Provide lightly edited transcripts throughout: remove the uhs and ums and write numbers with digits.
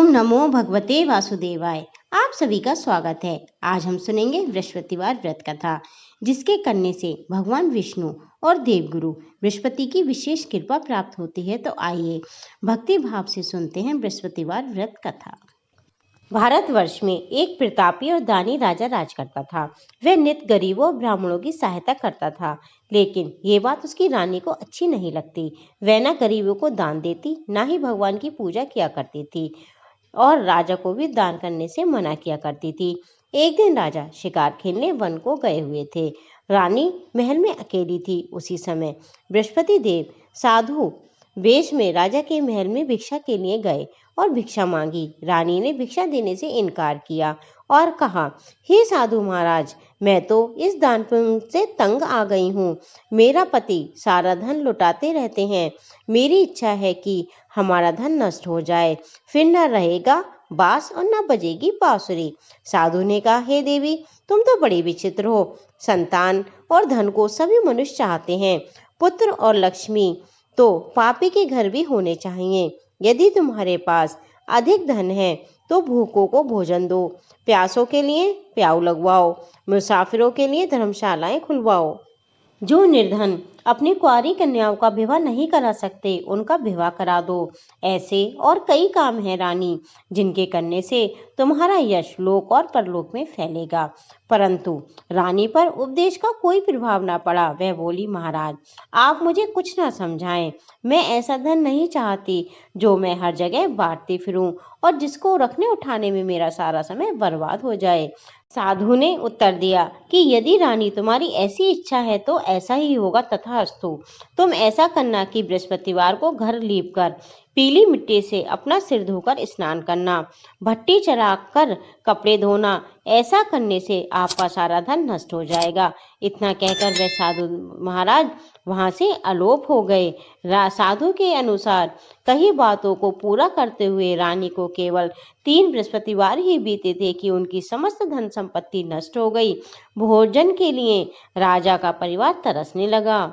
ओम नमो भगवते वासुदेवाय। आप सभी का स्वागत है। आज हम सुनेंगे बृहस्पतिवार व्रत कथा, जिसके करने से भगवान विष्णु और देवगुरु बृहस्पति की विशेष कृपा प्राप्त होती है। तो आइए भक्ति भाव से सुनते हैं बृहस्पतिवार व्रत कथा। भारतवर्ष में एक प्रतापी और दानी राजा राज करता था। वह नित्य गरीबों और ब्राह्मणों की सहायता करता था, लेकिन ये बात उसकी रानी को अच्छी नहीं लगती। वह ना गरीबों को दान देती, ना ही भगवान की पूजा किया करती थी और राजा को भी दान करने से मना किया करती थी। एक दिन राजा शिकार खेलने वन को गए हुए थे। रानी महल में अकेली थी। उसी समय बृहस्पति देव साधु वेश में राजा के महल में भिक्षा के लिए गए और भिक्षा मांगी। रानी ने भिक्षा देने से इनकार किया और कहा, हे साधु महाराज, मैं तो इस दान पुण्य से तंग आ गई हूँ। मेरा पति सारा धन लुटाते रहते हैं। मेरी इच्छा है कि हमारा धन नष्ट हो जाए, फिर न रहेगा बांस और न बजेगी बांसुरी। साधु ने कहा, हे देवी, तुम तो बड़ी विचित्र हो। संतान और धन को सभी मनुष्य चाहते हैं। पुत्र और लक्ष्मी तो पापी के घर भी होने चाहिए। यदि तुम्हारे पास अधिक धन है तो भूखों को भोजन दो, प्यासों के लिए प्याऊ लगवाओ, मुसाफिरों के लिए धर्मशालाएं खुलवाओ। जो निर्धन अपनी कुंवारी कन्याओं का विवाह नहीं करा सकते, उनका विवाह करा दो। ऐसे और कई काम हैं रानी, जिनके करने से तुम्हारा यश लोक और परलोक में फैलेगा। परंतु रानी पर उपदेश का कोई प्रभाव ना पड़ा। वह बोली, महाराज, आप मुझे कुछ ना समझाएं। मैं ऐसा धन नहीं चाहती जो मैं हर जगह बांटती फिरूं और जिसको रखने उठाने में मेरा सारा समय बर्बाद हो जाए। साधु ने उत्तर दिया कि यदि रानी तुम्हारी ऐसी इच्छा है तो ऐसा ही होगा, तथास्तु। तुम ऐसा करना कि बृहस्पतिवार को घर लीप कर पीली मिट्टी से अपना सिर धोकर स्नान करना, भट्टी चढ़ाकर कपड़े धोना। ऐसा करने से आपका सारा धन नष्ट हो जाएगा। इतना कहकर वह साधु महाराज वहां से अलोप हो गए। साधु के अनुसार कई बातों को पूरा करते हुए रानी को केवल 3 बृहस्पतिवार ही बीते थे कि उनकी समस्त धन संपत्ति नष्ट हो गई। भोजन के लिए राजा का परिवार तरसने लगा।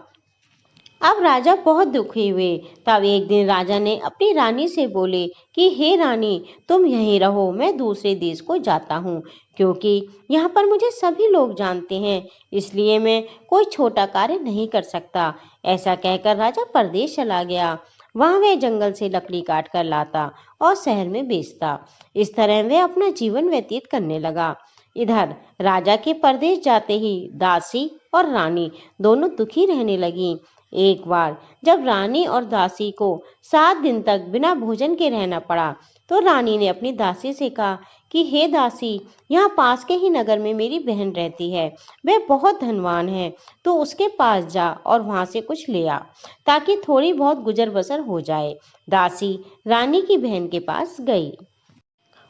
अब राजा बहुत दुखी हुए। तब एक दिन राजा ने अपनी रानी से बोले कि हे रानी, तुम यहीं रहो, मैं दूसरे देश को जाता हूँ, क्योंकि यहाँ पर मुझे सभी लोग जानते हैं, इसलिए मैं कोई छोटा कार्य नहीं कर सकता। ऐसा कहकर राजा परदेश चला गया। वहां वह जंगल से लकड़ी काट कर लाता और शहर में बेचता। इस तरह वह अपना जीवन व्यतीत करने लगा। इधर राजा के परदेश जाते ही दासी और रानी दोनों दुखी रहने लगी। एक बार जब रानी और दासी को 7 दिन तक बिना भोजन के रहना पड़ा, तो रानी ने अपनी दासी से कहा कि हे दासी, यहाँ पास के ही नगर में मेरी बहन रहती है। वह बहुत धनवान है, तो उसके पास जा और वहां से कुछ ले आ, ताकि थोड़ी बहुत गुजर बसर हो जाए। दासी रानी की बहन के पास गई।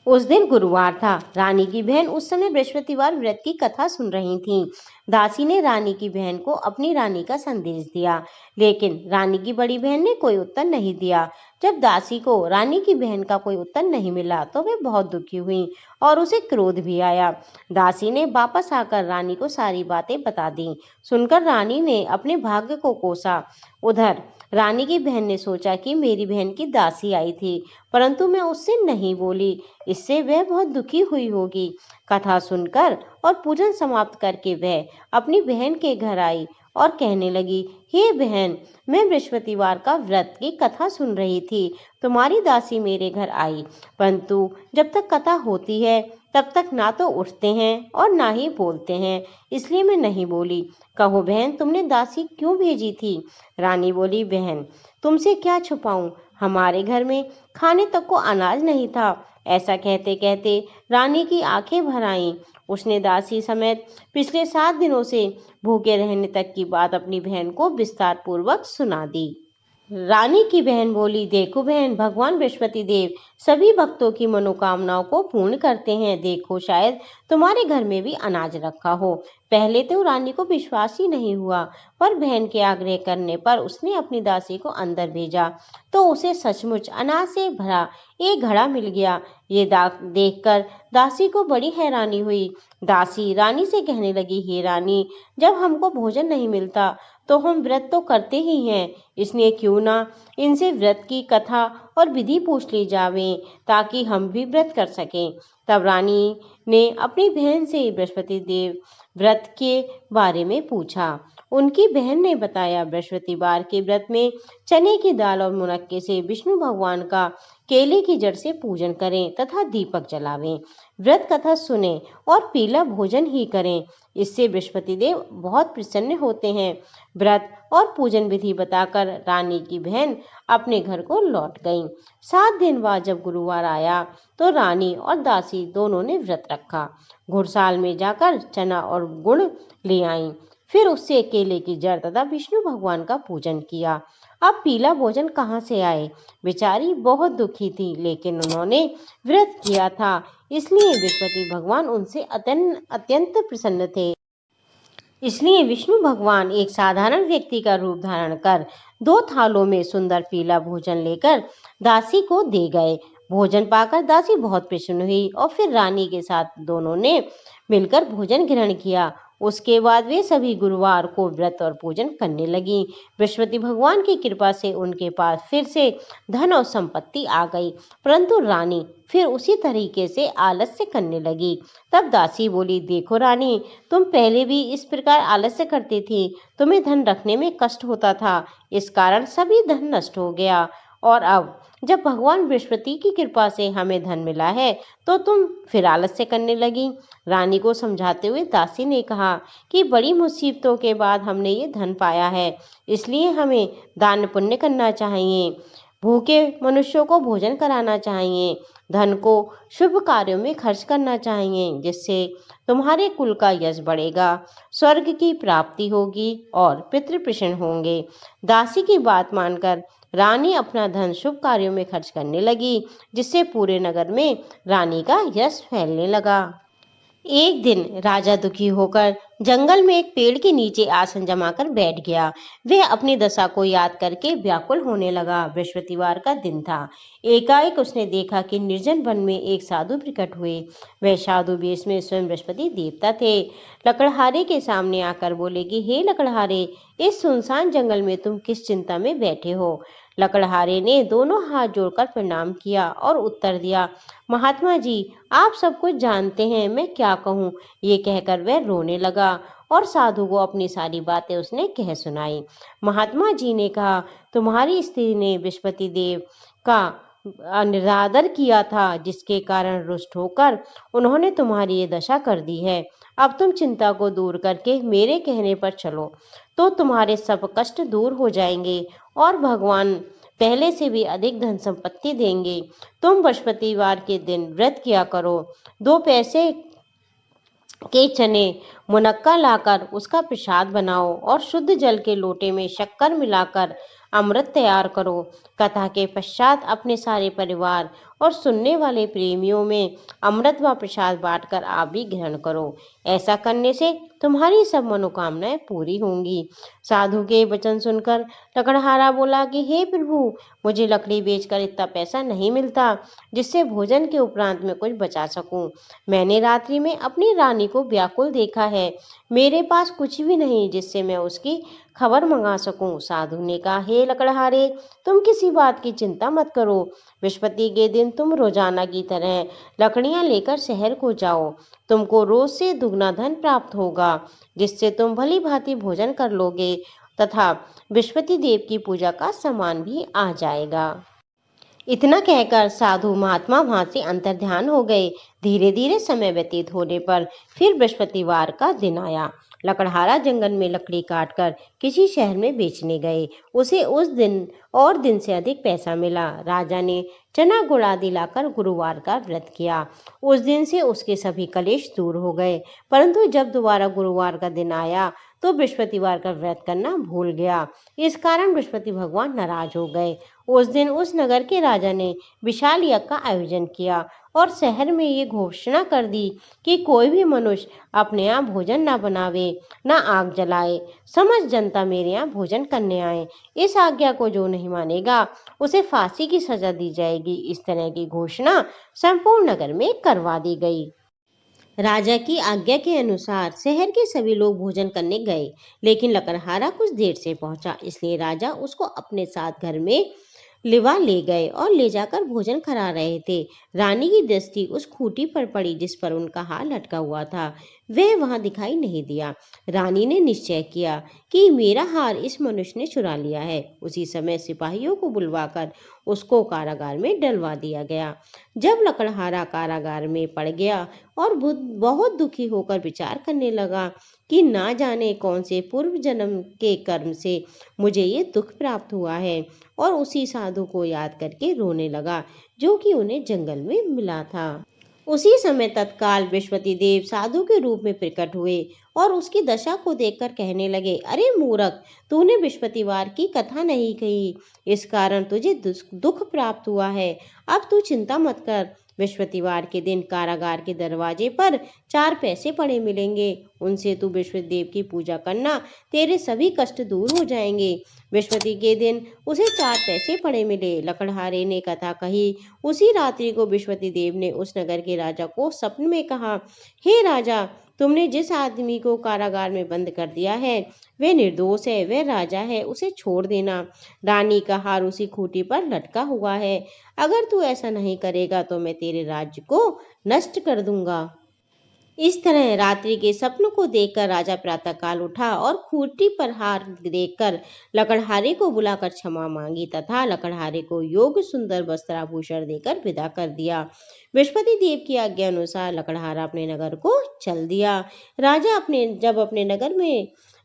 उस दिन गुरुवार था। रानी की बहन उस समय बृहस्पतिवार व्रत की कथा सुन रही थी। दासी ने रानी की बहन को अपनी रानी का संदेश दिया, लेकिन रानी की बड़ी बहन ने कोई उत्तर नहीं दिया। जब दासी को रानी की बहन का कोई उत्तर नहीं मिला तो वे बहुत दुखी हुई और उसे क्रोध भी आया। दासी ने वापस आकर रानी को सारी बातें बता दी। सुनकर रानी ने अपने भाग्य को कोसा। उधर रानी की बहन ने सोचा कि मेरी बहन की दासी आई थी, परंतु मैं उससे नहीं बोली, इससे वह बहुत दुखी हुई होगी। कथा सुनकर और पूजन समाप्त करके वह अपनी बहन के घर आई और कहने लगी, हे बहन, मैं बृहस्पतिवार का व्रत की कथा सुन रही थी। तुम्हारी दासी मेरे घर आई, परंतु जब तक कथा होती है तब तक ना तो उठते हैं और ना ही बोलते हैं, इसलिए मैं नहीं बोली। कहो बहन, तुमने दासी क्यों भेजी थी? रानी बोली, बहन, तुमसे क्या छुपाऊं, हमारे घर में खाने तक को अनाज नहीं था। ऐसा कहते कहते रानी की आंखें भर आईं। उसने दासी समेत पिछले 7 दिनों से भूखे रहने तक की बात अपनी बहन को विस्तार पूर्वक सुना दी। रानी की बहन बोली, देखो बहन, भगवान बृहस्पति देव सभी भक्तों की मनोकामनाओं को पूर्ण करते हैं। देखो, शायद तुम्हारे घर में भी अनाज रखा हो। पहले तो रानी को विश्वास ही नहीं हुआ, पर बहन के आग्रह करने पर उसने अपनी दासी को अंदर भेजा, तो उसे सचमुच अनाज से भरा एक घड़ा मिल गया। ये देखकर दासी को बड़ी हैरानी हुई। दासी रानी से कहने लगी, हे रानी, जब हमको भोजन नहीं मिलता तो हम व्रत तो करते ही हैं, इसलिए क्यों ना इनसे व्रत की कथा और विधि पूछ ली जावे ताकि हम भी व्रत कर सकें। तब रानी ने अपनी बहन से बृहस्पति देव व्रत के बारे में पूछा। उनकी बहन ने बताया, बृहस्पतिवार के व्रत में चने की दाल और मुनक्के से विष्णु भगवान का केले की जड़ से पूजन करें तथा दीपक जलावें, व्रत कथा सुने और पीला भोजन ही करें। इससे बृहस्पति देव बहुत प्रसन्न होते हैं। व्रत और पूजन विधि बताकर रानी की बहन अपने घर को लौट गईं। 7 दिन बाद जब गुरुवार आया तो रानी और दासी दोनों ने व्रत रखा। घुड़साल में जाकर चना और गुड़ ले आईं। फिर उससे केले की जड़ तथा विष्णु भगवान का पूजन किया। अब पीला भोजन कहाँ से आए? बेचारी बहुत दुखी थी, लेकिन उन्होंने व्रत किया था, इसलिए बृहस्पति भगवान उनसे अत्यंत प्रसन्न थे। इसलिए विष्णु भगवान एक साधारण व्यक्ति का रूप धारण कर 2 थालों में सुंदर पीला भोजन लेकर दासी को दे गए। भोजन पाकर दासी बहुत प्रसन्न हुई और फिर रानी के साथ दोनों ने मिलकर भोजन ग्रहण किया। उसके बाद वे सभी गुरुवार को व्रत और पूजन करने लगी। बृहस्पति भगवान की कृपा से उनके पास फिर से धन और संपत्ति आ गई, परंतु रानी फिर उसी तरीके से आलस्य करने लगी। तब दासी बोली, देखो रानी, तुम पहले भी इस प्रकार आलस्य करती थी, तुम्हें धन रखने में कष्ट होता था, इस कारण सभी धन नष्ट हो गया, और अब जब भगवान बृहस्पति की कृपा से हमें धन मिला है तो तुम फिर आलस्य करने लगी। रानी को समझाते हुए दासी ने कहा कि बड़ी मुसीबतों के बाद हमने ये धन पाया है, इसलिए हमें दान पुण्य करना चाहिए, भूखे मनुष्यों को भोजन कराना चाहिए, धन को शुभ कार्यों में खर्च करना चाहिए, जिससे तुम्हारे कुल का यश बढ़ेगा, स्वर्ग की प्राप्ति होगी और पितृ प्रसन्न होंगे। दासी की बात मानकर रानी अपना धन शुभ कार्यों में खर्च करने लगी, जिससे पूरे नगर में रानी का यश फैलने लगा। एक दिन राजा दुखी होकर जंगल में एक पेड़ के नीचे आसन जमाकर बैठ गया। वह अपनी दशा को याद करके व्याकुल होने लगा। बृहस्पतिवार का दिन था। एकाएक उसने देखा कि निर्जन वन में एक साधु प्रकट हुए। वह साधु वेश में स्वयं बृहस्पति देवता थे। लकड़हारे के सामने आकर बोले कि हे लकड़हारे, इस सुनसान जंगल में तुम किस चिंता में बैठे हो? लकड़हारे ने दोनों हाथ जोड़कर प्रणाम किया और उत्तर दिया, महात्मा जी, आप सब कुछ जानते हैं, मैं क्या कहूँ। ये कहकर वह रोने लगा और साधु को अपनी सारी बातें उसने कह सुनाई। महात्मा जी ने कहा, तुम्हारी स्त्री ने बृहस्पति देव का निरादर किया था, जिसके कारण रुष्ट होकर उन्होंने तुम्हारी ये दशा कर दी है। अब तुम चिंता को दूर करके मेरे कहने पर चलो तो तुम्हारे सब कष्ट दूर हो जाएंगे और भगवान पहले से भी अधिक धन संपत्ति देंगे। तुम बृहस्पतिवार के दिन व्रत किया करो। 2 पैसे के चने मुनक्का लाकर उसका प्रसाद बनाओ और शुद्ध जल के लोटे में शक्कर मिलाकर अमृत तैयार करो। कथा के पश्चात अपने सारे परिवार और सुनने वाले प्रेमियों में अमृत व प्रसाद बांटकर आप भी ग्रहण करो। ऐसा करने से तुम्हारी सब मनोकामनाएं पूरी होंगी। साधु के वचन सुनकर लकड़हारा बोला कि हे प्रभु, मुझे लकड़ी बेचकर इतना पैसा नहीं मिलता जिससे भोजन के उपरांत में कुछ बचा सकूं। मैंने रात्रि में अपनी रानी को व्याकुल देखा है, मेरे पास कुछ भी नहीं जिससे मैं उसकी खबर मंगा सकूं। साधु ने कहा, हे लकड़हारे, तुम किसी बात की चिंता मत करो। बृहस्पति के दिन तुम रोजाना की तरह लकड़ियां लेकर शहर को जाओ। तुमको रोज से दुगना धन प्राप्त होगा, जिससे तुम भली भांति भोजन कर लोगे तथा बृहस्पति देव की पूजा का सामान भी आ जाएगा। इतना कहकर साधु महात्मा वहां से अंतर्ध्यान हो गए। धीरे धीरे समय व्यतीत होने पर फिर बृहस्पतिवार का दिन आया। लकड़हारा जंगल में लकड़ी काटकर किसी शहर में बेचने गए। उसे उस दिन से अधिक पैसा मिला। राजा ने चना गुड़ आदि लाकर गुरुवार का व्रत किया। उस दिन से उसके सभी कलेश दूर हो गए, परंतु जब दोबारा गुरुवार का दिन आया तो बृहस्पतिवार का व्रत करना भूल गया। इस कारण बृहस्पति भगवान नाराज हो गए। उस दिन उस नगर के राजा ने विशाल यज्ञ का आयोजन किया और शहर में ये घोषणा कर दी कि कोई भी मनुष्य अपने यहाँ भोजन न बनावे, न आग जलाए। समस्त जनता मेरे यहाँ भोजन करने आए। इस आज्ञा को जो नहीं मानेगा उसे फांसी की सजा दी जाएगी। इस तरह की घोषणा संपूर्ण नगर में करवा दी गई। राजा की आज्ञा के अनुसार शहर के सभी लोग भोजन करने गए, लेकिन लकड़हारा कुछ देर से पहुंचा, इसलिए राजा उसको अपने साथ घर में लिवा ले गए और ले जाकर भोजन करा रहे थे। रानी की दृष्टि उस खूंटी पर पड़ी जिस पर उनका हार लटका हुआ था। वह वहां दिखाई नहीं दिया। रानी ने निश्चय किया कि मेरा हार इस मनुष्य ने चुरा लिया है। उसी समय सिपाहियों को बुलवाकर उसको कारागार में डलवा दिया गया। जब लकड़हारा कारागार में पड़ गया और बहुत दुखी होकर विचार करने लगा कि ना जाने कौन से पूर्व जन्म के कर्म से मुझे ये दुख प्राप्त हुआ है, और उसी साधु को याद करके रोने लगा जो कि उन्हें जंगल में मिला था। उसी समय तत्काल बृहस्पति देव साधु के रूप में प्रकट हुए और उसकी दशा को देखकर कहने लगे, अरे मूर्ख, तूने बृहस्पतिवार की कथा नहीं कही, इस कारण तुझे दुख प्राप्त हुआ है। अब तू चिंता मत कर। बृहस्पतिवार के दिन कारागार के दरवाजे पर 4 पैसे पड़े मिलेंगे। उनसे तू बृहस्पति देव की पूजा करना, तेरे सभी कष्ट दूर हो जाएंगे। बृहस्पति के दिन उसे 4 पैसे पड़े मिले। लकड़हारे ने कथा कही। उसी रात्रि को बृहस्पति देव ने उस नगर के राजा को स्वप्न में कहा, हे राजा, तुमने जिस आदमी को कारागार में बंद कर दिया है वह निर्दोष है, वह राजा है, उसे छोड़ देना। रानी का हार उसी खूंटी पर लटका हुआ है। अगर तू ऐसा नहीं करेगा तो मैं तेरे राज्य को नष्ट कर दूंगा। इस तरह रात्रि के स्वप्न को देखकर राजा प्रातःकाल उठा और खूंटी पर हार देखकर लकड़हारे को बुलाकर क्षमा मांगी तथा लकड़हारे को योग्य सुंदर वस्त्राभूषण देकर विदा कर दिया। बृहस्पति देव की आज्ञा अनुसार लकड़हारा अपने नगर को चल दिया। राजा जब अपने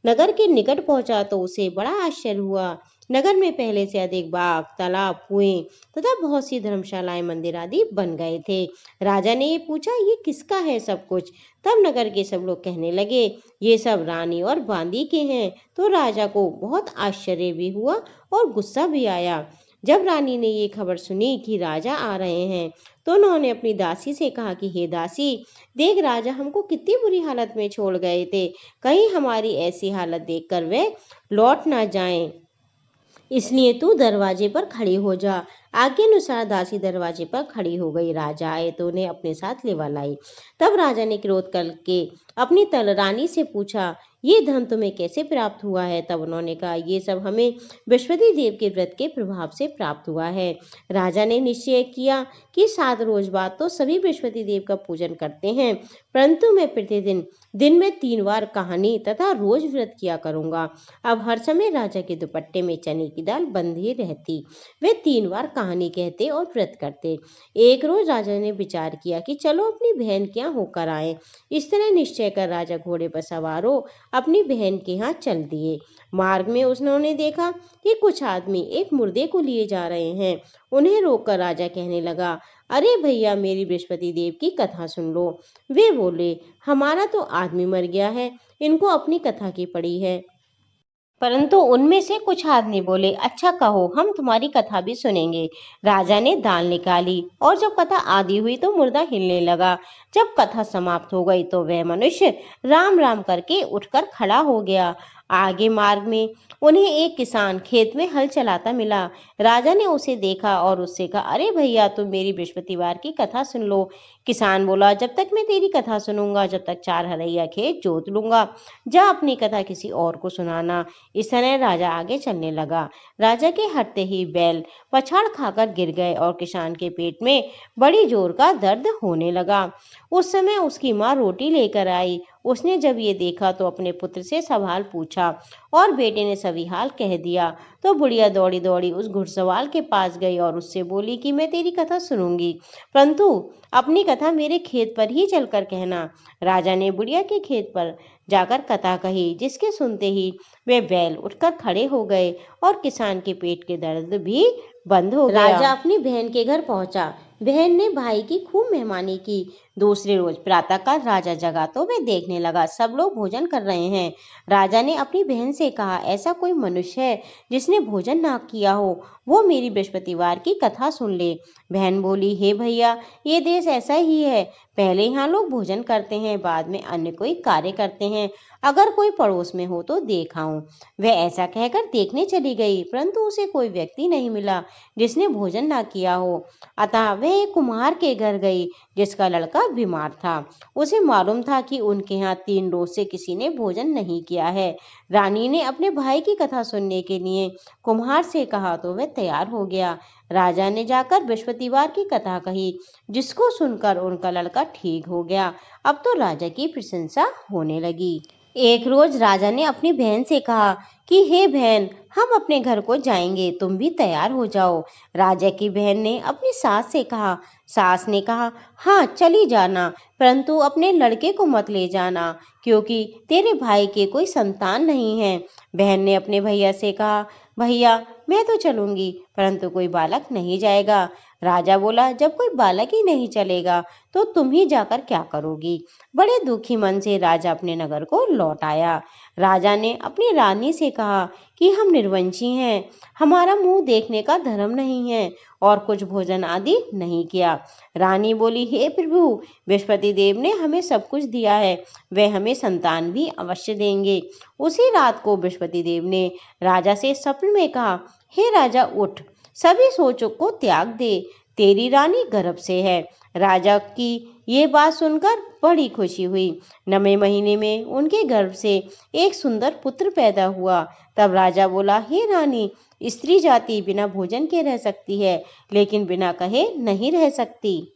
नगर के निकट पहुंचा तो उसे बड़ा आश्चर्य हुआ। नगर में पहले से अधिक बाग, तालाब, कुएं तथा बहुत सी धर्मशालाएं, मंदिर आदि बन गए थे। राजा ने ये पूछा, ये किसका है सब कुछ? तब नगर के सब लोग कहने लगे, ये सब रानी और बांदी के हैं। तो राजा को बहुत आश्चर्य भी हुआ और गुस्सा भी आया। जब रानी ने ये खबर सुनी कि राजा आ रहे हैं तो उन्होंने अपनी दासी से कहा कि हे दासी, देख, राजा हमको कितनी बुरी हालत में छोड़ गए थे, कहीं हमारी ऐसी हालत देखकर वे लौट ना जाएं, इसलिए तू दरवाजे पर खड़ी हो जा। आज्ञा अनुसार दासी दरवाजे पर खड़ी हो गई। राजा आए तो उन्हें अपने साथ लेवा लाई। तब राजा ने क्रोध करके अपनी रानी से पूछा, ये धन तुम्हें कैसे प्राप्त हुआ है? तब उन्होंने कहा, ये सब हमें बृहस्पति देव के व्रत के प्रभाव से प्राप्त हुआ है। राजा ने निश्चय किया कि 7 रोज बाद तो सभी बृहस्पति देव का पूजन करते हैं, परंतु मैं प्रतिदिन दिन में 3 बार कहानी तथा रोज व्रत किया करूंगा। अब हर समय राजा के दुपट्टे में चने की दाल बंधी रहती। वे 3 बार कहानी कहते और व्रत करते। एक रोज राजा ने विचार किया कि चलो अपनी बहन के यहाँ होकर आए। इस तरह निश्चय कर राजा घोड़े पर सवार हो अपनी बहन के यहाँ चल दिए। मार्ग में उन्होंने देखा कि कुछ आदमी एक मुर्दे को लिए जा रहे हैं। उन्हें रोककर राजा कहने लगा, अरे भैया, मेरी बृहस्पति देव की कथा सुन लो। वे बोले, हमारा तो आदमी मर गया है, इनको अपनी कथा की पड़ी है। परंतु उनमें से कुछ आदमी बोले, अच्छा कहो, हम तुम्हारी कथा भी सुनेंगे। राजा ने दाल निकाली और जब कथा आधी हुई तो मुर्दा हिलने लगा। जब कथा समाप्त हो गई तो वह मनुष्य राम राम करके उठकर खड़ा हो गया। आगे मार्ग में उन्हें एक किसान खेत में हल चलाता मिला। राजा ने उसे देखा और उससे कहा, अरे भैया, तुम मेरी बृहस्पतिवार की कथा सुन लो। किसान बोला, जब तक मैं तेरी कथा सुनूंगा जब तक 4 हरैया खेत जोत लूंगा। जा अपनी कथा किसी और को सुनाना। इस तरह राजा आगे चलने लगा। राजा के हटते ही बैल पछाड़ खाकर गिर गए और किसान के पेट में बड़ी जोर का दर्द होने लगा। उस समय उसकी माँ रोटी लेकर आई। उसने जब ये देखा तो अपने पुत्र से सवाल पूछा और बेटे ने सभी हाल कह दिया। तो बुढ़िया दौड़ी दौड़ी उस घुड़सवार के पास गई और उससे बोली कि मैं तेरी कथा सुनूंगी, परंतु अपनी कथा मेरे खेत पर ही चलकर कहना। राजा ने बुढ़िया के खेत पर जाकर कथा कही, जिसके सुनते ही वे बैल उठकर खड़े हो गए और किसान के पेट के दर्द भी बंद हो गया। राजा अपनी बहन के घर पहुंचा। बहन ने भाई की खूब मेहमानी की। दूसरे रोज प्रातःकाल राजा जगा तो वे देखने लगा सब लोग भोजन कर रहे हैं। राजा ने अपनी बहन से कहा, ऐसा कोई मनुष्य है जिसने भोजन ना किया हो, वो मेरी बृहस्पतिवार की कथा सुन ले। बहन बोली, हे भैया, ये देश ऐसा ही है, पहले यहाँ लोग भोजन करते हैं, बाद में अन्य कोई कार्य करते हैं। अगर कोई पड़ोस में हो तो देख आऊं। वह ऐसा कहकर देखने चली गई, परंतु उसे कोई व्यक्ति नहीं मिला जिसने भोजन ना किया हो। अतः वह एक कुम्हार के घर गई जिसका लड़का बीमार था। उसे मालूम था कि उनके यहाँ 3 रोज से किसी ने भोजन नहीं किया है। रानी ने अपने भाई की कथा सुनने के लिए कुम्हार से कहा तो वह तैयार हो गया। राजा ने जाकर बृहस्पतिवार की कथा कही, जिसको सुनकर उनका लड़का ठीक हो गया। अब तो राजा की प्रशंसा होने लगी। एक रोज राजा ने अपनी बहन से कहा कि हे बहन, हम अपने घर को जाएंगे, तुम भी तैयार हो जाओ। राजा की बहन ने अपनी सास से कहा। सास ने कहा, हाँ चली जाना, परंतु अपने लड़के को मत ले जाना, क्योंकि तेरे भाई के कोई संतान नहीं है। बहन ने अपने भैया से कहा, भैया मैं तो चलूंगी, परंतु कोई बालक नहीं जाएगा। राजा बोला, जब कोई बालक ही नहीं चलेगा तो तुम ही जाकर क्या करोगी। बड़े दुखी मन से राजा अपने नगर को लौट आया। राजा ने अपनी रानी से कहा कि हम निर्वंशी हैं, हमारा मुंह देखने का धर्म नहीं है और कुछ भोजन आदि नहीं किया। रानी बोली, हे प्रभु, बृहस्पति देव ने हमें सब कुछ दिया है, वे हमें संतान भी अवश्य देंगे। उसी रात को बृहस्पति देव ने राजा से स्वप्न में कहा, हे राजा उठ, सभी सोचों को त्याग दे, तेरी रानी गर्भ से है। राजा की ये बात सुनकर बड़ी खुशी हुई। 9वें महीने में उनके गर्भ से एक सुंदर पुत्र पैदा हुआ। तब राजा बोला, हे रानी, स्त्री जाति बिना भोजन के रह सकती है, लेकिन बिना कहे नहीं रह सकती।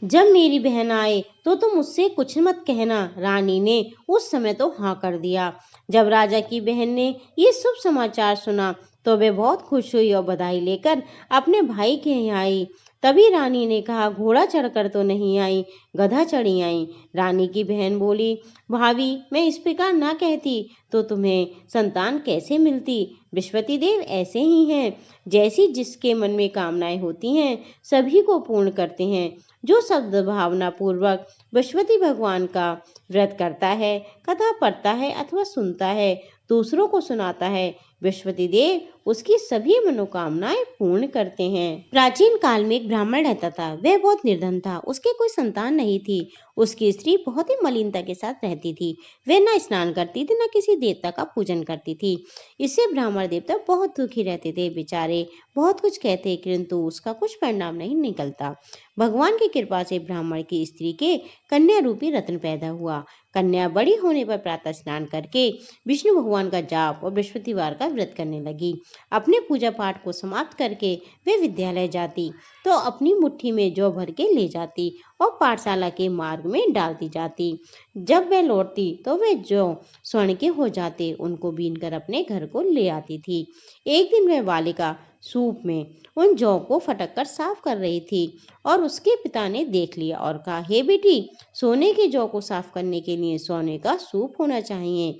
जब मेरी बहन आए तो तुम उससे कुछ मत कहना। रानी ने उस समय तो हाँ कर दिया। जब राजा की बहन ने ये शुभ समाचार सुना तो वे बहुत खुश हुई और बधाई लेकर अपने भाई के यहाँ आई। तभी रानी ने कहा, घोड़ा चढ़कर तो नहीं आई, गधा चढ़ी आई। रानी की बहन बोली, भाभी मैं इस प्रकार ना कहती तो तुम्हें संतान कैसे मिलती। बृहस्पति देव ऐसे ही हैं, जैसी जिसके मन में कामनाएं होती हैं सभी को पूर्ण करते हैं। जो सद्भावना पूर्वक बृहस्पति भगवान का व्रत करता है, कथा पढ़ता है अथवा सुनता है, दूसरों को सुनाता है, बृहस्पति देव उसकी सभी मनोकामनाएं पूर्ण करते हैं। प्राचीन काल में एक ब्राह्मण रहता था। वह बहुत निर्धन था, उसके कोई संतान नहीं थी। उसकी स्त्री बहुत ही मलिनता के साथ रहती थी। वह न स्नान करती थी, न किसी देवता का पूजन करती थी। इससे ब्राह्मण देवता बहुत दुखी रहते थे। बेचारे बहुत कुछ कहते, किंतु उसका कुछ परिणाम नहीं निकलता। भगवान की कृपा से ब्राह्मण की स्त्री के कन्या रूपी रत्न पैदा हुआ। कन्या बड़ी होने पर प्रातः स्नान करके विष्णु भगवान का जाप और बृहस्पतिवार का व्रत करने लगी। अपने पूजा पाठ को समाप्त करके वे विद्यालय जाती तो अपनी मुट्ठी में जौ भर के ले जाती और पाठशाला के मार्ग में डालती जाती। जब वह लौटती तो वे जौ स्वर्ण के हो जाते, उनको बीनकर अपने घर को ले आती थी। एक दिन वह बालिका सूप में उन जौ को फटक कर साफ कर रही थी और उसके पिता ने देख लिया और कहा, हे बेटी, सोने के जौ को साफ करने के लिए सोने का सूप होना चाहिए।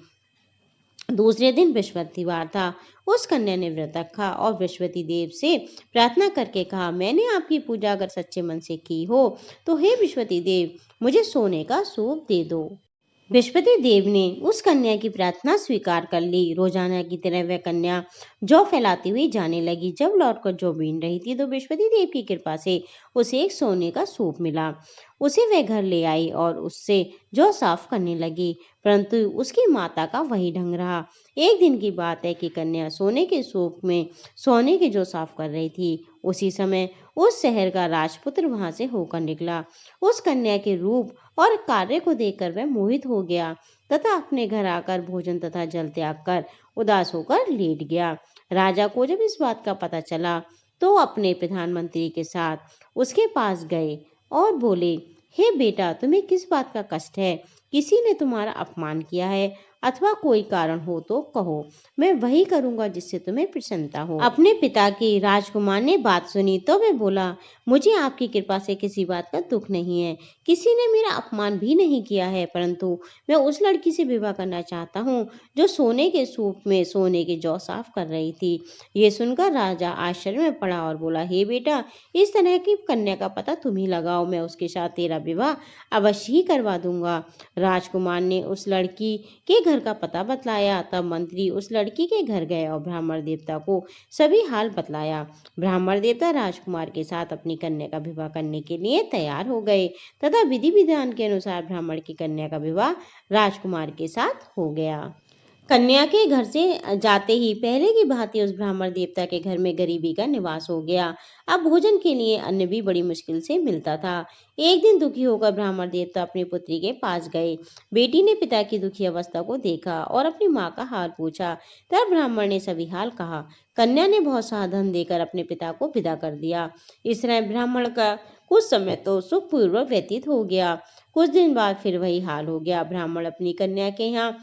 दूसरे दिन बृहस्पतिवार था। उस कन्या ने व्रत रखा और बृहस्पति देव से प्रार्थना करके कहा, मैंने आपकी पूजा अगर सच्चे मन से की हो तो हे बृहस्पति देव, मुझे सोने का सूप दे दो। बृहस्पति देव ने उस कन्या की प्रार्थना स्वीकार कर ली। रोजाना की तरह वह कन्या जौ फैलाती हुई जाने लगी। जब लौटकर जौ बीन रही थी तो बृहस्पति देव की कृपा से उसे एक सोने का सूप मिला। उसे वह घर ले आई और उससे जौ साफ करने लगी, परंतु उसकी माता का वही ढंग रहा। एक दिन की बात है कि कन्या सोने के सूप में सोने के जौ साफ कर रही थी। उसी समय उस शहर का राजपुत्र वहां से होकर निकला। उस कन्या के रूप और कार्य को देखकर वह मोहित हो गया तथा अपने घर आकर भोजन तथा जल त्याग कर उदास होकर लेट गया। राजा को जब इस बात का पता चला तो अपने प्रधानमंत्री के साथ उसके पास गए और बोले, हे बेटा, तुम्हें किस बात का कष्ट है? किसी ने तुम्हारा अपमान किया है अथवा कोई कारण हो तो कहो, मैं वही करूंगा जिससे तुम्हें प्रसन्नता हो। अपने पिता की राजकुमार ने बात सुनी तो वे बोला, मुझे आपकी कृपा से किसी बात का दुख नहीं है, किसी ने मेरा अपमान भी नहीं किया है, परंतु मैं उस लड़की से विवाह करना चाहता हूँ जो सोने के सूप में सोने के जौ साफ कर रही थी। ये सुनकर राजा आश्चर्य में पड़ा और बोला, हे बेटा, इस तरह की कन्या का पता तुम ही लगाओ, मैं उसके साथ तेरा विवाह अवश्य ही करवा दूंगा। राजकुमार ने उस लड़की के घर घर का पता बतलाया। तब मंत्री उस लड़की के घर गए और ब्राह्मण देवता को सभी हाल बतलाया। ब्राह्मण देवता राजकुमार के साथ अपनी कन्या का विवाह करने के लिए तैयार हो गए तथा विधि विधान के अनुसार ब्राह्मण की कन्या का विवाह राजकुमार के साथ हो गया। कन्या के घर से जाते ही पहले की भांति उस ब्राह्मण देवता के घर में गरीबी का निवास हो गया। अब भोजन के लिए अन्न भी बड़ी मुश्किल से मिलता था। एक दिन दुखी होकर ब्राह्मण देवता अपनी पुत्री के पास गए। बेटी ने पिता की दुखी अवस्था को देखा और अपनी माँ का हाल पूछा। तब ब्राह्मण ने सभी हाल कहा। कन्या ने बहुत सा धन देकर अपने पिता को विदा कर दिया। इस तरह ब्राह्मण का कुछ समय तो सुखपूर्वक व्यतीत हो गया। कुछ दिन बाद फिर वही हाल हो गया। ब्राह्मण अपनी कन्या के यहाँ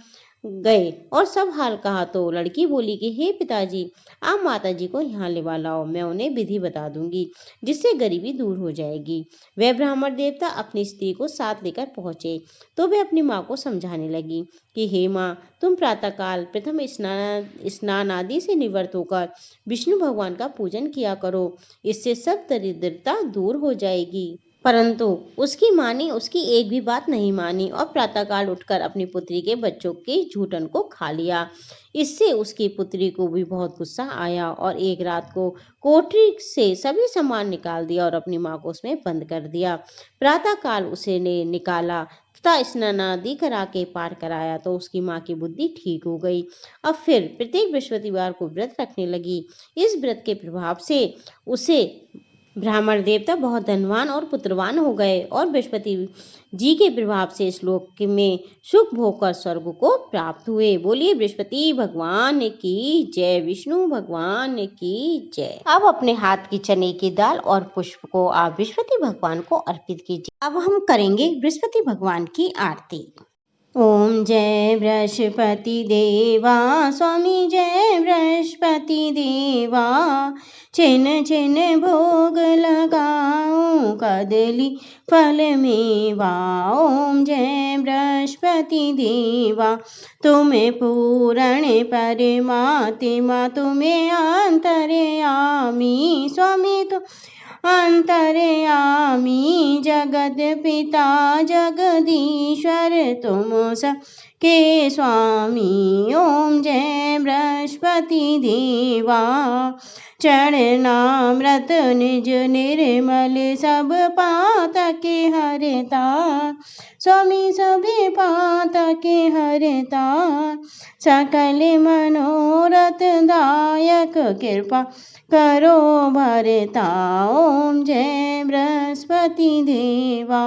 गए और सब हाल कहा तो लड़की बोली कि हे पिताजी, आप माताजी को यहाँ लेवा लाओ, मैं उन्हें विधि बता दूंगी जिससे गरीबी दूर हो जाएगी। वह ब्राह्मण देवता अपनी स्त्री को साथ लेकर पहुंचे तो वे अपनी माँ को समझाने लगी कि हे माँ, तुम प्रातःकाल प्रथम स्नान आदि से निवृत्त होकर विष्णु भगवान का पूजन किया करो, इससे सब दरिद्रता दूर हो जाएगी। परंतु उसकी माँ ने उसकी एक भी बात नहीं मानी और प्रातःकाल उठकर अपनी पुत्री के बच्चों के झूठन को खा लिया। इससे उसकी पुत्री को भी बहुत गुस्सा आया और एक रात को कोठरी से सभी सामान निकाल दिया और अपनी माँ को उसमें बंद कर दिया। प्रातःकाल उसे ने निकाला तथा स्नान आदि करा के पार कराया तो उसकी माँ की बुद्धि ठीक हो गई। अब फिर प्रत्येक बृहस्पतिवार को व्रत रखने लगी। इस व्रत के प्रभाव से उसे ब्राह्मण देवता बहुत धनवान और पुत्रवान हो गए और बृहस्पति जी के प्रभाव से इस लोक में सुख भोग कर स्वर्ग को प्राप्त हुए। बोलिए बृहस्पति भगवान की जय, विष्णु भगवान की जय। अब अपने हाथ की चने की दाल और पुष्प को आप बृहस्पति भगवान को अर्पित कीजिए। अब हम करेंगे बृहस्पति भगवान की आरती। ओम जय बृहस्पति देवा, स्वामी जय बृहस्पति देवा, छिन छिन भोग लगाऊं कदली फल मेवा। ओम जय बृहस्पति देवा, तुम्हें पूरण परमात्मा, तुम्हें अंतर्यामी, स्वामी तुम अंतर्यामी, जगत पिता जगदीश्वर तुम सबके स्वामी। ओम जय बृहस्पति देवा, चरणामृत निज निर्मल सब पातक हरता, स्वामी सभी पातक हरता, सकल मनोरथ दायक कृपा करो भरता। ओम जय बृहस्पति देवा,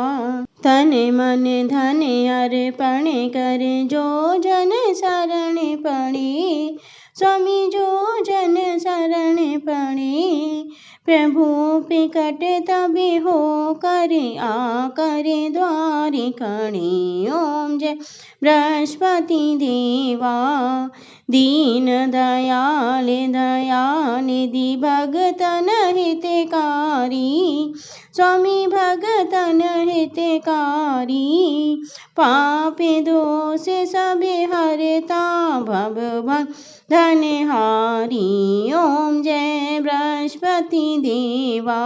तन मन धन अर्पण कर जो जन शरण पड़े, स्वामी जो जन शरण पड़े, प्रभु पिकट तभी हो करे आकर द्वार खड़े। ओम जय बृहस्पति देवा, दीन दयाल दयानिधि भगतन हितकारी, स्वामी भगतन हितकारी, पापी दोष सभी हरता भव धनहारी। ओम जय बृहस्पति देवा,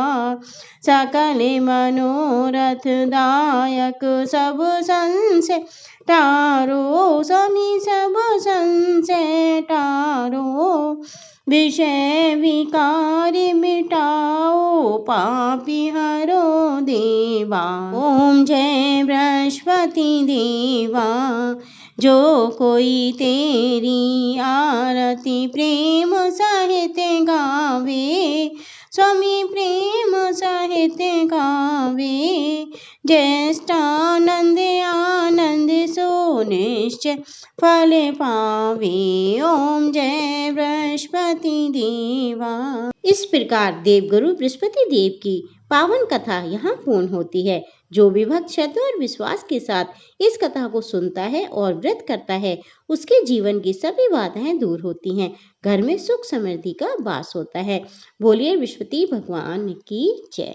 सकल मनोरथ दायक सब संशय टारो, स्वामी सब संशय टारो, विषय विकार मिटाओ पापी हरो देवा। ओम जय बृहस्पति देवा, जो कोई तेरी आरती प्रेम सहित गावे, स्वामी प्रेम सहित गावे, ज्येष्ठानंद आनंद सो निश्चय फल पावे। ओम जय बृहस्पति देवा। इस प्रकार देवगुरु बृहस्पति देव की पावन कथा यहाँ पूर्ण होती है। जो भी भक्त श्रद्धा और विश्वास के साथ इस कथा को सुनता है और व्रत करता है, उसके जीवन की सभी बाधाएं दूर होती हैं, घर में सुख समृद्धि का वास होता है। बोलिए बृहस्पति भगवान की जय।